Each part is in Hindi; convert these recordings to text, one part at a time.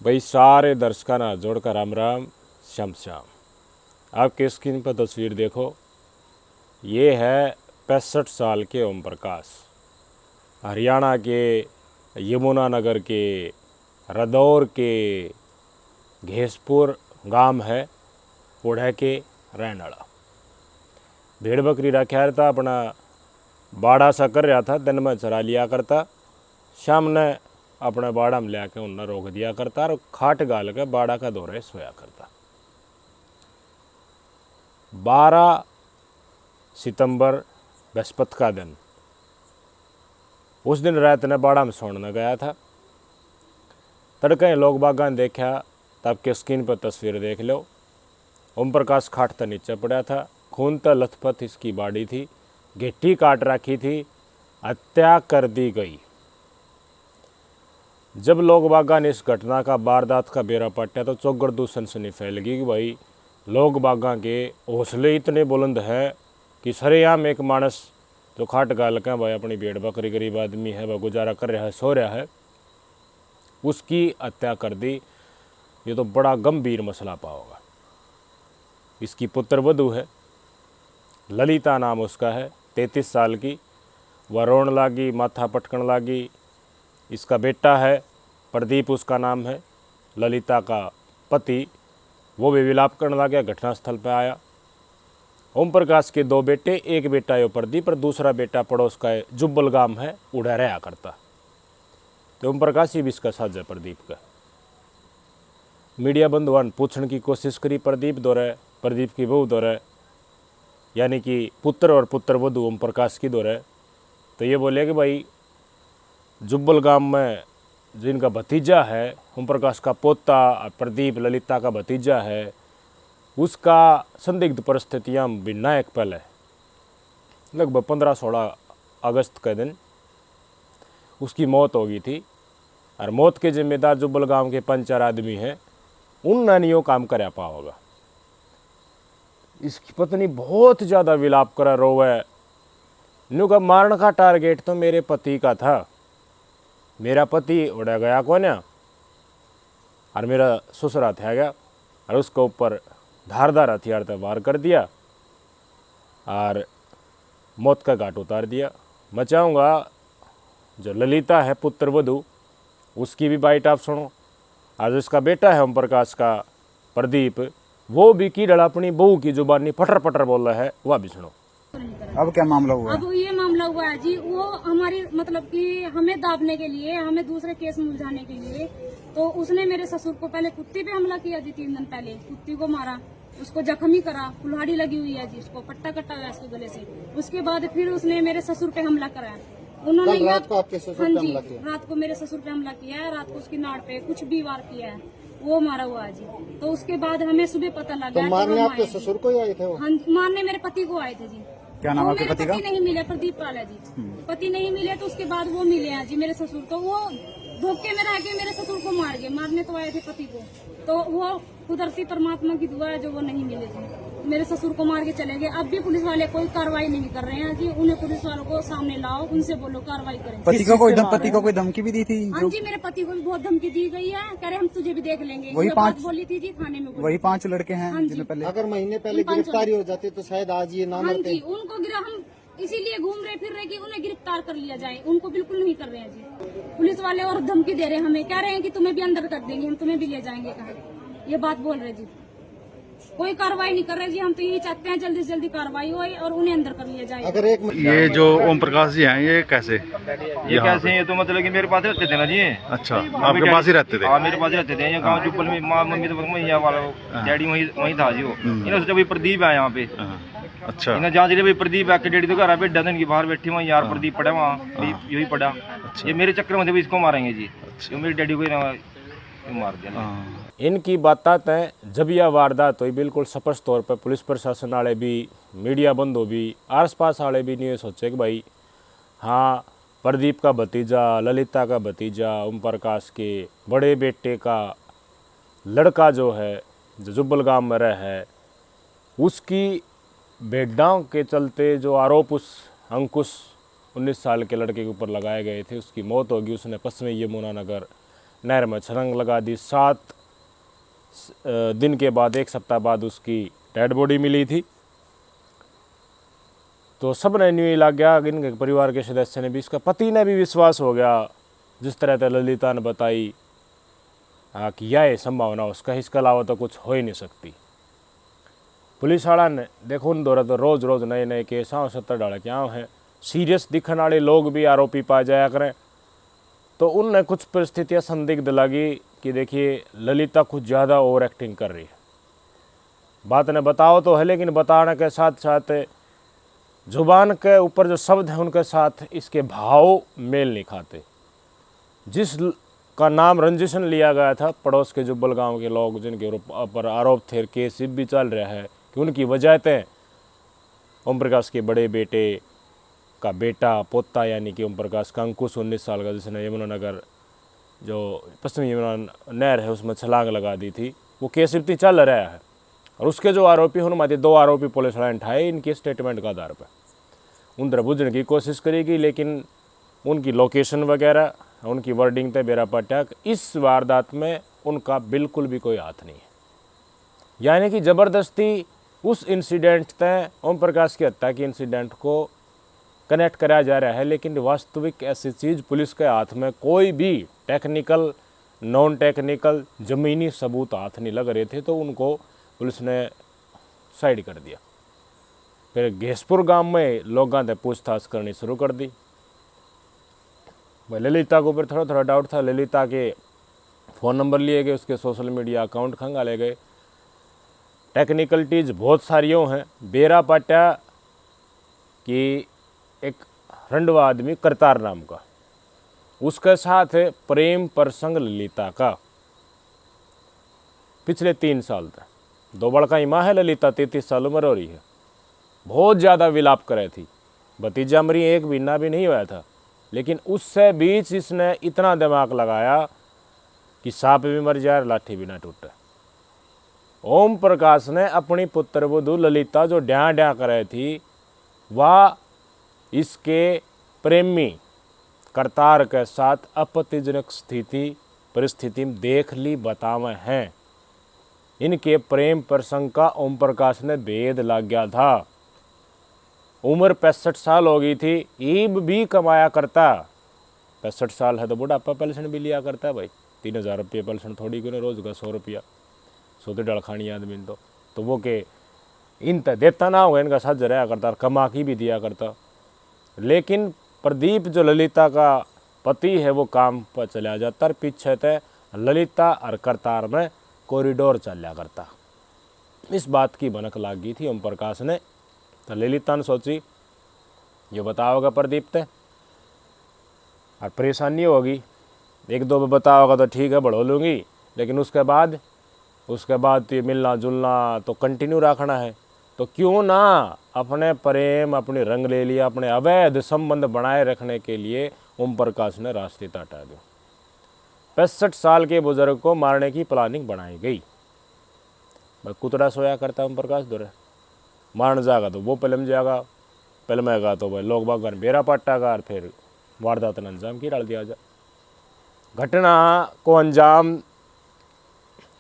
भाई सारे दर्शकों ना जोड़कर राम राम श्याम श्याम। आपके स्क्रीन पर तस्वीर देखो, ये है 65 साल के ओम प्रकाश। हरियाणा के यमुनानगर के रदौर के घेसपुर गांव है ओढ़े के रहने वाला। भेड़ बकरी रखा रहता, अपना बाड़ा सा कर रहा था, दिन में चरा लिया करता, शाम ने अपने बाड़ा में ले आके उन्हें रोक दिया करता और खाट गाल के बाड़ा का दौरे सोया करता। 12 सितंबर बृहस्पति का दिन, उस दिन रात ने बाड़ा में सोने गया था। तड़के लोग बागान देखा, तब के स्क्रीन पर तस्वीर देख लो। ओम प्रकाश खाट तो नीचे पड़ा था, खून तो लथपथ इसकी बाड़ी थी, गिट्टी काट रखी थी, हत्या कर दी गई। जब लोग बागान इस घटना का वारदात का बेरा पट्टा तो चौगड़ दू सनसनी फैल गई कि भाई लोग बागा के हौसले इतने बुलंद है कि सरेआम एक मानस जो खाट गाल का भाई अपनी भेड़ बकरी गरीब आदमी है, वह गुजारा कर रहा है, सो रहा है, उसकी हत्या कर दी। ये तो बड़ा गंभीर मसला पाओगा। इसकी पुत्र वधू है, ललिता नाम उसका है, 33 साल की। वह रोन लागी, माथा पटकन लागी। इसका बेटा है प्रदीप, उसका नाम है, ललिता का पति, वो भी विलाप करने लगा, घटनास्थल पर आया। ओम प्रकाश के 2 बेटे, एक बेटा है प्रदीप और दूसरा बेटा पड़ोस का है जुब्बल गांव है, उड़ा रहा करता। तो ओम प्रकाश ही भी इसका साझा है प्रदीप का। मीडिया बंधुआन पूछने की कोशिश करी प्रदीप दौरे, प्रदीप की बहू दौरे, यानी कि पुत्र और पुत्र वधू ओम प्रकाश की दौरे। तो ये बोले कि भाई जुब्बल गांव में जिनका भतीजा है, ओम प्रकाश का पोता प्रदीप ललिता का भतीजा है, उसका संदिग्ध परिस्थितियाँ भिन्नायक पहले लगभग 15-16 अगस्त के दिन उसकी मौत हो गई थी। और मौत के जिम्मेदार जुब्बल गांव के 5-4 आदमी हैं, उन नानियों काम कर पा होगा। इसकी पत्नी बहुत ज़्यादा विलाप करा, रोवे, नु का मारने का टारगेट तो मेरे पति का था, मेरा पति उड़ा गया कौन है और मेरा ससुरा था गया, और उसके ऊपर धारदार हथियार से वार कर दिया और मौत का घाट उतार दिया। मैं चाहूँगा जो ललिता है पुत्र वधू, उसकी भी बाइट आप सुनो। आज इसका बेटा है ओम प्रकाश का प्रदीप, वो भी कीड़ड़ अपनी बहू की जुबानी पटर पटर बोल रहा है, वह भी सुनो। अब क्या मामला हुआ? अब ये मामला हुआ है जी, वो हमारी मतलब कि हमें दाबने के लिए, हमें दूसरे केस में उलझाने के लिए, तो उसने मेरे ससुर को पहले कुत्ती पे हमला किया जी। 3 दिन पहले कुत्ती को मारा, उसको जख्मी करा, कुल्हाड़ी लगी हुई है जी, उसको पट्टा कटा हुआ है उसके गले से। उसके बाद फिर उसने मेरे ससुर पे हमला कराया। उन्होंने रात को आपके ससुर पे हमला किया? रात को मेरे ससुर पे हमला किया है, रात को उसकी नाड़ पे कुछ भी वार किया है, वो मारा हुआ है जी। तो उसके बाद हमें सुबह पता लगा। तो मारने आपके ससुर को ही आए थे वो? हाँ, मारने मेरे पति को आए थे जी। क्या नाम आपके पति का? पति नहीं मिले, प्रदीप पाला जी। पति नहीं मिले तो उसके बाद वो मिले हैं जी मेरे ससुर। तो वो धोखे में रह के मेरे ससुर को मार गए, मारने तो आए थे पति को। तो वो कुदरती परमात्मा की दुआ है जो वो नहीं मिले जी, मेरे ससुर को मार के चले गए। अब भी पुलिस वाले कोई कार्रवाई नहीं कर रहे हैं जी। उन्हें पुलिस वालों को सामने लाओ, उनसे बोलो कार्रवाई करें। पति को कोई धमकी भी दी थी? हाँ जी, मेरे पति को भी बहुत धमकी दी गई है, कह रहे हम तुझे भी देख लेंगे। वही 5 बोली थी जी थाने में। वही 5 लड़के हैं हाँ जिन्हें पहले, अगर महीने पहले गिरफ्तारी हो जाती तो शायद आज ये ना हाँ मरते। जी, उनको हम इसीलिए घूम रहे फिर रहे कि उन्हें गिरफ्तार कर लिया जाए। उनको बिल्कुल नहीं कर रहे हैं जी पुलिस वाले, और धमकी दे रहे हैं हमें, कह रहे हैं कि तुम्हें भी अंदर कर देंगे, हम तुम्हें भी ले जाएंगे कहाँ, ये बात बोल रहे जी। कोई कार्रवाई नहीं कर रहे जी। हम तो यही चाहते हैं जल्दी से जल्दी कार्रवाई हो और उन्हें अंदर कर लिया जाए। अगर एक ये जो ओम प्रकाश जी हैं, ये कैसे? ये कैसे? ये तो मतलब कि मेरे पास रहते थे ना जी। अच्छा, आपके पास ही रहते थे? हाँ, मेरे पास रहते थे। ये गांव जुब्बल में माँ मम्मी तो मैया वाला, डैडी वहीं था जी। वो इन्होंने सोचा भाई प्रदीप है यहाँ पे। अच्छा, इन्हें जहाँ चले भाई प्रदीप आके डैडी तो घर पे डजन की बाहर बैठी वहाँ, यार प्रदीप पड़ा वहाँ, यही पड़ा। ये मेरे चक्कर में थे भाई, इसको मारेंगे जी। ये मेरे डैडी को मार दिया। इनकी बातें जब यह वारदात हुई, बिल्कुल स्पष्ट तौर पर पुलिस प्रशासन वाले भी, मीडिया बंधु भी, आस पास वाले भी नहीं सोचे कि भाई हाँ प्रदीप का भतीजा, ललिता का भतीजा, ओम प्रकाश के बड़े बेटे का लड़का जो है, जो जुब्बल गांव में रह है, उसकी भेड़ाओं के चलते जो आरोप उस अंकुश 19 साल के लड़के के ऊपर लगाए गए थे, उसकी मौत होगी। उसने पश्चिमी यमुनानगर नहर में छलांग लगा दी। 7 दिन के बाद, 1 सप्ताह बाद उसकी डेड बॉडी मिली थी। तो सब ने न्यू लग गया, इनके परिवार के सदस्य ने भी, इसका पति ने भी विश्वास हो गया जिस तरह से ललिता ने बताई कि यह संभावना उसका, इसके अलावा तो कुछ हो ही नहीं सकती। पुलिस वाला ने देखो उन दौरा तो रोज़ रोज़ नए नए केस आओ 70 डाले क्या हैं, सीरियस दिखने वाले लोग भी आरोपी पा जाया करें। तो उनने कुछ परिस्थितियां संदिग्ध लगी कि देखिए ललिता कुछ ज़्यादा ओवर एक्टिंग कर रही है। बात ने बताओ तो है, लेकिन बताने के साथ साथ जुबान के ऊपर जो शब्द हैं उनके साथ इसके भाव मेल नहीं खाते। जिस का नाम रंजिशन लिया गया था, पड़ोस के जुब्बल गांव के लोग जिनके ऊपर आरोप थे, केस भी चल रहा है कि उनकी वजह ओम प्रकाश के बड़े बेटे का बेटा पोता यानी कि ओम प्रकाश का अंकुश 19 साल का, जिसने यमुनानगर जो पश्चिमी यमुना नहर है उसमें छलांग लगा दी थी, वो केस इतनी चल रहा है। और उसके जो आरोपी उनमें 2 आरोपी पुलिस वाले उठाए इनके स्टेटमेंट के आधार पर। उन तरह बुझने की कोशिश करेगी, लेकिन उनकी लोकेशन वगैरह उनकी वर्डिंग थे बेरा पाटक, इस वारदात में उनका बिल्कुल भी कोई हाथ नहीं है। यानी कि ज़बरदस्ती उस इंसिडेंट तय ओम प्रकाश की हत्या के इंसिडेंट को कनेक्ट कराया जा रहा है, लेकिन वास्तविक ऐसी चीज़ पुलिस के हाथ में कोई भी टेक्निकल नॉन टेक्निकल ज़मीनी सबूत हाथ नहीं लग रहे थे, तो उनको पुलिस ने साइड कर दिया। फिर घेसपुर गांव में लोगों ने पूछताछ करनी शुरू कर दी। ललिता के ऊपर थोड़ा थोड़ा डाउट था। ललिता के फ़ोन नंबर लिए गए, उसके सोशल मीडिया अकाउंट खंगाले गए। टेक्निकलिटीज़ बहुत सारियों हैं। बेरा पाटा कि एक रंडवा आदमी करतार नाम का, उसके साथ है प्रेम प्रसंग ललिता का पिछले 3 साल तक। 2 बड़का ही माँ है ललिता, 33 साल उम्र हो रही है। बहुत ज़्यादा विलाप करे थी, भतीजा मरी 1 महीना भी नहीं हुआ था, लेकिन उससे बीच इसने इतना दिमाग लगाया कि सांप भी मर जाए, लाठी भी ना टूटे। ओम प्रकाश ने अपनी पुत्रवधू ललिता जो ड्या ड्या करे थी, वह इसके प्रेमी करतार के साथ आपत्तिजनक परिस्थिति में देख ली बतावे हैं। इनके प्रेम प्रसंग का ओम प्रकाश ने भेद लग गया था। उम्र 65 साल हो गई थी, ईब भी कमाया करता। 65 साल है तो बुढ़ापा पेंशन भी लिया करता है भाई। 3000 रुपये पेंशन थोड़ी क्यों, रोज़ का 100 रुपया, 100 डल खानी आदमी तो वो के इन तक देता ना हो, इनका साथ रहा करता, कमा की भी दिया करता। लेकिन प्रदीप जो ललिता का पति है वो काम पर चला जाता, और पीछे तय ललिता और करतार में कॉरिडोर चला करता। इस बात की भनक लाग गई थी ओम प्रकाश ने। तो ललिता ने सोची ये बताओगा प्रदीप ते और परेशानी होगी, 1-2 में बताओगा तो ठीक है बढ़ो लूँगी, लेकिन उसके बाद तो ये मिलना जुलना तो कंटिन्यू रखना है। तो क्यों ना अपने प्रेम अपनी रंग ले लिया, अपने अवैध संबंध बनाए रखने के लिए ओम प्रकाश ने रास्ते हटा दिया। 65 साल के बुजुर्ग को मारने की प्लानिंग बनाई गई। कुतड़ा सोया करता ओम प्रकाश दौरे, मारने जाएगा तो वो फिल्म जाएगा, फिल्मेगा तो भाई लोग बागन बेरा पाटागा, और फिर वारदात ने अंजाम की डाल दिया जाए। घटना को अंजाम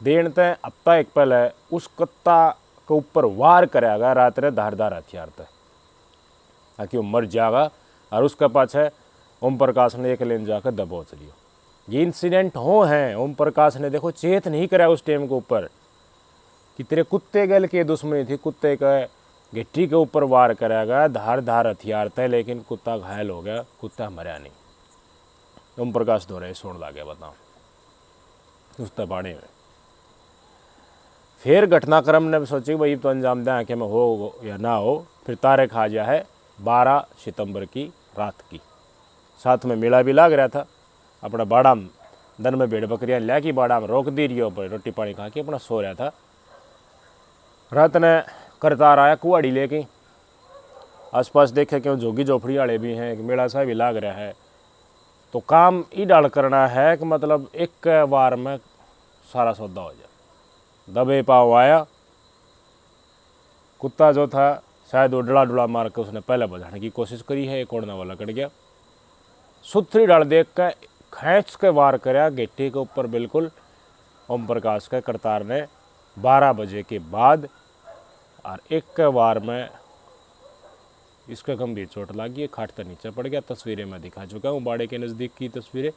देने तय हफ्ता 1 पहले उस कुत्ता के ऊपर वार कराया रात ने धारदार हथियार तय, ताकि वो मर जाएगा। और उसके पाछे ओम प्रकाश ने एक लेन जाकर दबोच लियो। ये इंसिडेंट हो हैं। ओम प्रकाश ने देखो चेत नहीं कराया उस टाइम के ऊपर कि तेरे कुत्ते गल के दुश्मनी थी, कुत्ते के गिट्टी के ऊपर वार कराया गया, धार हथियार थे, लेकिन कुत्ता घायल हो गया, कुत्ता मरा नहीं। ओम प्रकाश दौरे सुन ला गया, बताओ उस तबाड़े में। फिर घटनाक्रम ने सोची भाई तो अंजाम दें कि मैं हो या ना हो। फिर तारीख आ जा है 12 सितंबर की रात की। साथ में मेला भी लाग रहा था। अपना बाड़ा में दिन में भेड़ बकरियाँ ला की बाड़ा में रोक दी रही हो, रोटी पानी खा के अपना सो रहा था। रात ने करतार आया कुआड़ी लेके, आसपास देखे क्यों झोगी झोपड़ी वाले भी हैं, एक मेला सा भी लाग रहा है। तो काम ई डाल करना है कि मतलब एक बार में सारा सौदा हो जाए। दबे पाव आया, कुत्ता जो था शायद वो डला मार के उसने पहले बजाने की कोशिश करी है, एक ओढ़ने वाला कट गया। सुथरी डाल देख के खींच के वार कराया गेट्टी के ऊपर बिल्कुल ओम प्रकाश के करतार ने 12 बजे के बाद, और एक के वार में इसका गंभीर चोट लगी, खाट से नीचे पड़ गया। तस्वीरें मैं दिखा चुका हूँ, बाड़े के नज़दीक की तस्वीरें।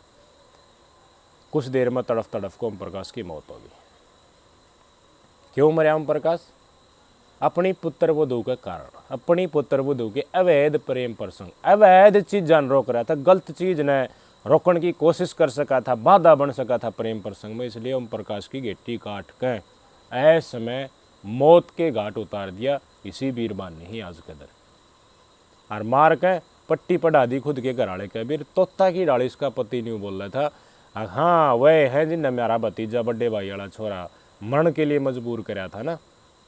कुछ देर में तड़फ तड़फ को ओम प्रकाश की मौत हो गई। क्यों मरा ओम प्रकाश? अपनी पुत्र वधू के कारण, अपनी पुत्र वधू के अवैध प्रेम प्रसंग, अवैध चीज़ रोक रहा था, गलत चीज़ ने रोकने की कोशिश कर सका था, बाधा बन सका था प्रेम प्रसंग में, इसलिए ओम प्रकाश की गेट्टी काट के ऐसे में मौत के घाट उतार दिया इसी बीरबान ने ही आज कदर, और मार के पट्टी पढ़ा दी खुद के घराड़े के। बीर तोता की डाली इसका पति नहीं बोल रहा था। हाँ वह है जिनने मेरा भतीजा बड़े भाई वाला छोरा मरण के लिए मजबूर कराया था ना,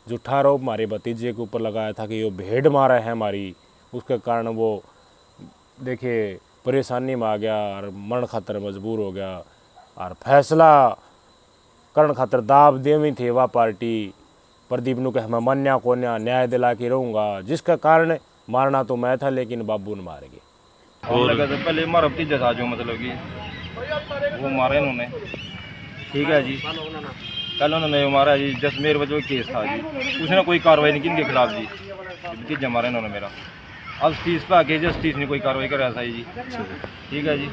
झूठा आरोप हमारे भतीजे के ऊपर लगाया था कि ये भेड़ मारा है हमारी, उसके कारण वो देखिए परेशानी में आ गया और मरण खातर मजबूर हो गया, और फैसला करण खातर दाब देवी थे वह पार्टी प्रदीप नु कह मैं मन्या को न्याय दिला के रहूँगा, जिसका कारण मारना तो मैं था लेकिन बाबू ने मार गए। और लगा था पहले मारा भतीजा था जो मतलब कि वो मारे उन्होंने, ठीक है जी। कल उन्होंने वो मारा जी, जसमेर वजह केस था जी, उसने कोई कार्रवाई नहीं की इनके खिलाफ जी, भतीजा मारा इन्होंने मेरा। अब जस्टिस पे आके जस्टिस ने कोई कार्रवाई करा था जी, ठीक है जी।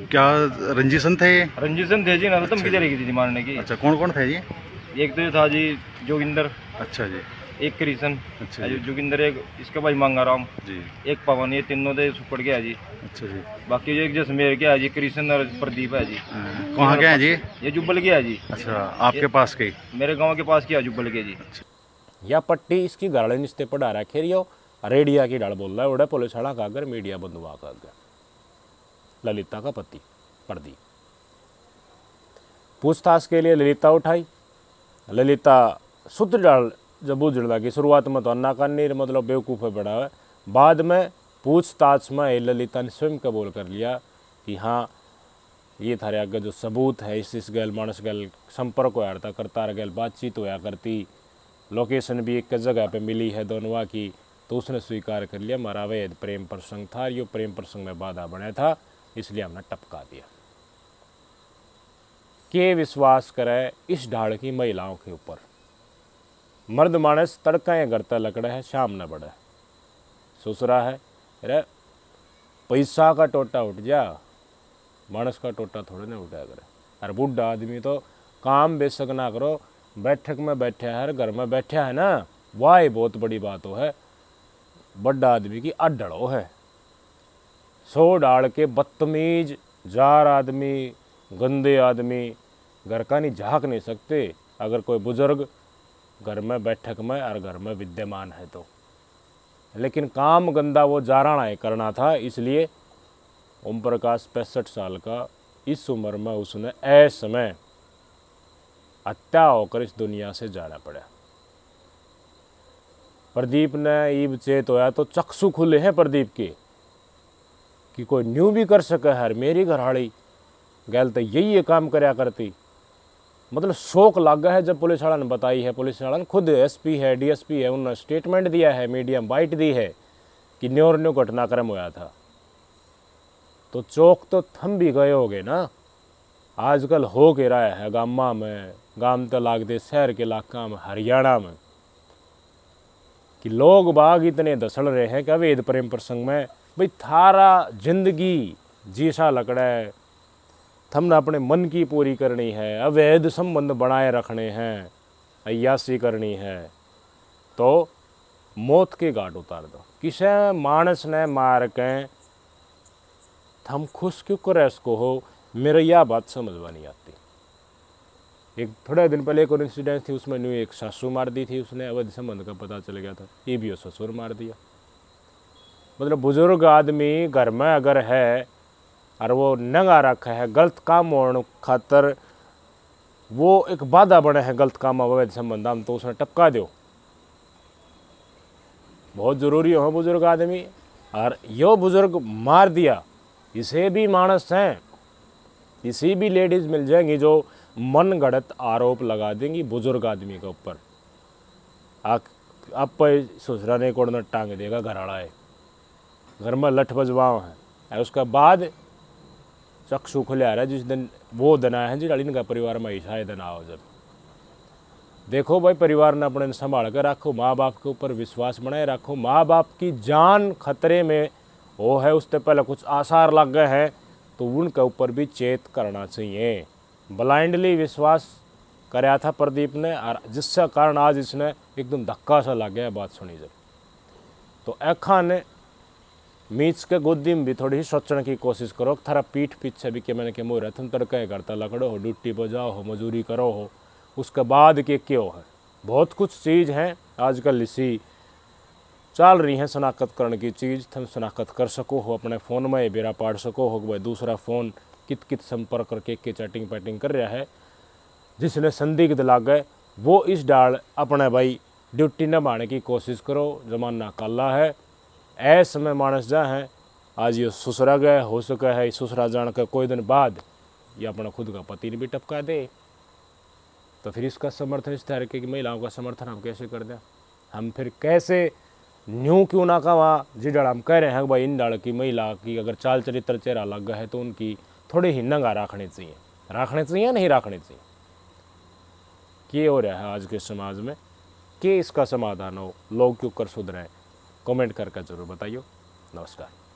क्या रंजिशन थे? रंजिशन थे जी ना, तो धमकी दे रही थी मारने की। अच्छा, कौन कौन थे जी? एक तो ये था जी जोगिंदर, अच्छा जी, एक कृष्ण, अच्छा जो जोगिंदर, एक इसका भाई मंगाराम जी, एक पवन, ये तीनों दे सुपड़ गया जी। अच्छा जी। बाकी एक जसमेर क्या है जी, कृष्ण और प्रदीप है जी। कहाँ के हैं जी? ये जुब्बल गया जी, अच्छा, आपके पास के? मेरे गांव के पास क्या जुब्बल के जी। या पट्टी इसकी गाड़े निस्ते पढ़ा रहा खेरियो रेडिया की डाल बोल रहा है, उड़ा पुलिस वाला का अगर मीडिया बंधुआ का गया ललिता का पति प्रदीप। पूछताछ के लिए ललिता उठाई, ललिता शुद्ध डाल जब बुझड़ लगी, शुरुआत में तो अन्ना करनी मतलब बेवकूफ़ है बड़ा है, बाद में पूछताछ में ललिता ने स्वयं कबूल कर लिया कि हाँ ये थारे आगे जो सबूत है इस गैल मानस गैल संपर्क होया करता गैल बातचीत होया करती, लोकेशन भी एक जगह पे मिली है दोनों की, तो उसने स्वीकार कर लिया हमारा अवैध प्रेम प्रसंग था, ये प्रेम प्रसंग में बाधा बना था, इसलिए हमने टपका दिया। के विश्वास करे इस ढाल की महिलाओं के ऊपर? मर्द मानस तड़का गरता लकड़ा है, शाम न बढ़े ससुरा है, अरे पैसा का टोटा उठ जा, मानस का टोटा थोड़े ना उठाया करे। और बुढ़ा आदमी तो काम बेशक ना करो, बैठक में बैठा है, घर में बैठा है ना, वाह बहुत बड़ी बात हो है, बड़ा आदमी की अड्डड़ो है। 100 डाल के बदतमीज जार आदमी, गंदे आदमी घर का नहीं झाँक नहीं सकते अगर कोई बुजुर्ग घर में बैठक में और घर में विद्यमान है तो। लेकिन काम गंदा वो जाराना है करना था, इसलिए ओम प्रकाश 65 साल का इस उम्र में उसने ऐसे में हत्या होकर इस दुनिया से जाना पड़ा। प्रदीप ने ईब चेत होया तो चक्षु खुले हैं प्रदीप के कि कोई न्यू भी कर सके है, मेरी घरवाली गैल तो यही काम करया करती। मतलब शौक लगा है जब पुलिस वाला ने बताई है, पुलिस वाला ने खुद एसपी है डीएसपी है, उन्होंने स्टेटमेंट दिया है, मीडिया में बाइट दी है कि न्यू घटनाक्रम होया था, तो चौक तो थम भी गए होगे ना। आजकल हो के रहा है गामा में, गाम तो लागते शहर के इलाका में, हरियाणा में, कि लोग बाग इतने धसल रहे हैं कि अवैध प्रेम प्रसंग में भाई थारा जिंदगी जीसा लकड़ा है, हमने अपने मन की पूरी करनी है, अवैध संबंध बनाए रखने हैं, अय्यासी करनी है, तो मौत के घाट उतार दो। किसे मानस ने मार के हम खुश क्यों करे इसको हो, मेरे यह बात समझवा नहीं आती। एक थोड़े दिन पहले एक और इंसिडेंट थी, उसमें न्यू एक सासू मार दी थी उसने, अवैध संबंध का पता चल गया था, ये भी ससुर मार दिया। मतलब बुजुर्ग आदमी घर में अगर है और वो नंगा रखा है गलत काम होने खातर, वो एक बाधा बने है गलत काम अवैध संबंध हम, तो उसने टपका दो। बहुत ज़रूरी हो बुजुर्ग आदमी, और यो बुजुर्ग मार दिया, इसे भी मानस हैं, इसी भी लेडीज़ मिल जाएंगी जो मन गढ़त आरोप लगा देंगी बुजुर्ग आदमी के ऊपर। आप ससुरा ने कोड़ टांग देगा घर वाला है, घर में लठ बजवाओ है, और उसके बाद चक्षु खुले आ रहा है जिस दिन वो दिन आया है जी डाली इनका परिवार में ऐसा दिन आओ जब देखो भाई परिवार ने अपने संभाल कर रखो, माँ बाप के ऊपर विश्वास बनाए रखो। माँ बाप की जान खतरे में वो है, उससे पहले कुछ आसार लग गए हैं तो उनके ऊपर भी चेत करना चाहिए। ब्लाइंडली विश्वास कराया था प्रदीप ने और जिसका कारण आज इसने एकदम धक्का सा लग गया बात सुनी जब। तो ऐखा ने मीच के गोदी में भी थोड़ी ही सोचने की कोशिश करो, थारा पीठ पीछे भी के मैंने के मोह तुम तड़के करता लकड़ो हो, ड्यूटी पर जाओ हो, मजूरी करो हो, उसके बाद के क्यों है। बहुत कुछ चीज़ हैं आजकल इसी चल रही हैं शनाख्त करने की चीज़, तुम शनाख्त कर सको हो अपने फ़ोन में बेरा पाड़ सको हो कि भाई दूसरा फ़ोन कित कित संपर्क करके के चैटिंग पैटिंग कर रहा है। जिसने संदिग्ध लाग गए वो इस डाल अपने भाई ड्यूटी निभाने की कोशिश करो, जमाना काला है। ऐसे में मानस जा है आज ये ससुरा गए हो सका है, ससुरा जान के कोई दिन बाद ये अपना खुद का पति ने भी टपका दे तो फिर इसका समर्थन इस तरह की महिलाओं का समर्थन हम कैसे कर दें। हम फिर कैसे न्यू क्यों ना कहा जी डाल हम कह रहे हैं भाई इन डाल की महिला की अगर चाल चरित्र चेहरा लग गया है तो उनकी थोड़ी ही नंगा रखनी चाहिए नहीं रखनी चाहिए। क्या हो रहा है आज के समाज में, कि इसका समाधान हो, लोग क्यों कर सुधरे, कमेंट करके जरूर बताइए। नमस्कार।